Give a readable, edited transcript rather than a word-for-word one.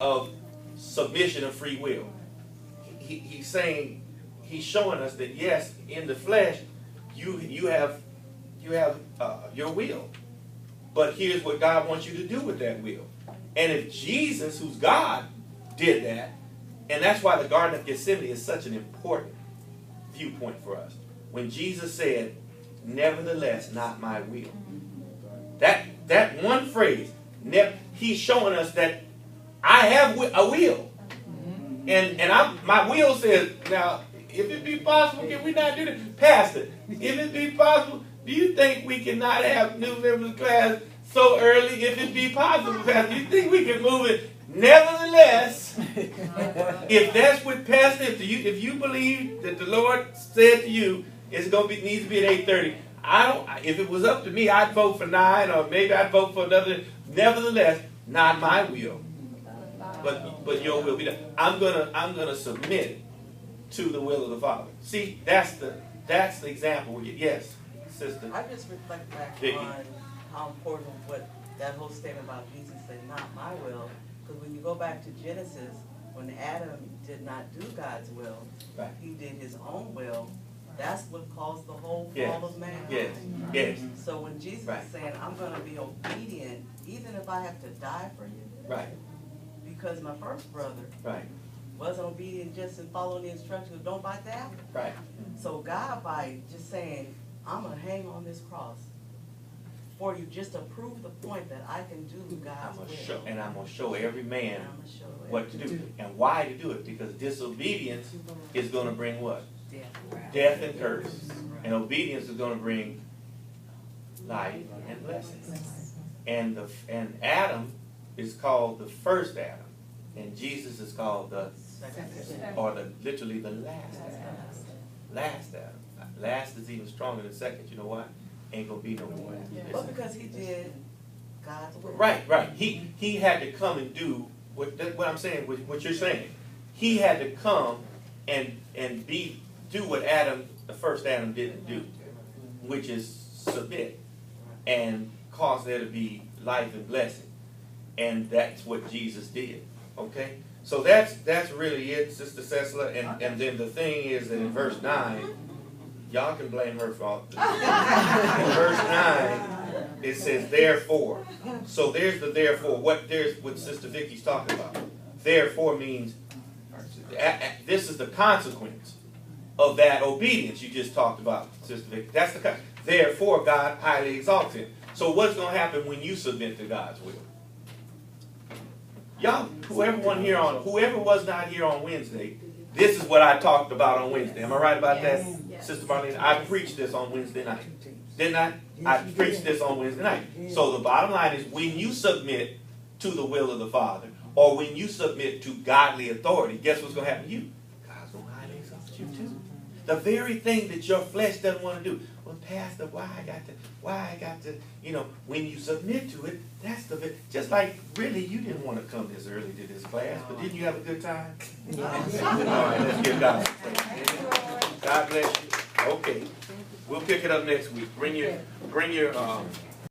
of submission of free will. He's saying, he's showing us that yes, in the flesh, you have your will, but here's what God wants you to do with that will. And if Jesus, who's God, did that, and that's why the Garden of Gethsemane is such an important viewpoint for us. When Jesus said, "Nevertheless, not my will," that one phrase, he's showing us that I have a will. And my will says, now, if it be possible, can we not do that? Pastor, if it be possible, do you think we cannot have new members class so early? If it be possible, Pastor, do you think we can move it? Nevertheless, if that's what Pastor, if you believe that the Lord said to you, it's needs to be at 8:30. If it was up to me, I'd vote for 9, or maybe I'd vote for another. Nevertheless, not my will, but your will be done. I'm gonna submit to the will of the Father. See, that's the example. Yes, sister. I just reflect back on how important what that whole statement about Jesus said, "Not my will," because when you go back to Genesis, when Adam did not do God's will, right, he did his own will. That's what caused the whole yes, fall of man. Yes. Yes. So when Jesus is saying, "I'm going to be obedient, even if I have to die for you," right, because my first brother, right, wasn't obedient just in following the instructions, don't bite the apple. right. So God, by just saying, "I'm going to hang on this cross for you," just to prove the point that I can do God's will. And I'm going to show every man And I'm gonna show what to do. And why to do it. Because disobedience is going to bring what? Death And curse. And obedience is going to bring life and blessings. And Adam is called the first Adam. And Jesus is called literally the last Adam. Last Adam. Last is even stronger than second. You know why? Ain't gonna be no more. Well, because he did God's will. Right. He had to come and do what I'm saying, what you're saying. He had to come and do what the first Adam didn't do, which is submit and cause there to be life and blessing. And that's what Jesus did. Okay? So that's really it, Sister Cecila. And then the thing is that in verse 9, y'all can blame her for all this. In verse 9, it says, "Therefore." So there's the therefore. What Sister Vicky's talking about. Therefore means this is the consequence of that obedience you just talked about, Sister Vicky. That's the therefore God highly exalts him. So what's going to happen when you submit to God's will? Y'all, whoever was not here on Wednesday, this is what I talked about on Wednesday. Am I right about that? Yes. Sister Marlene, I preached this on Wednesday night. Didn't I? I preached this on Wednesday night. So the bottom line is, when you submit to the will of the Father, or when you submit to godly authority, guess what's going to happen to you? God's going to highly exalt you too. The very thing that your flesh doesn't want to do. Well, Pastor, why I got to, when you submit to it, that's just like, really, you didn't want to come this early to this class, but didn't you have a good time? Yes. All right, let's give God praise. God bless you. Okay. We'll pick it up next week. Bring your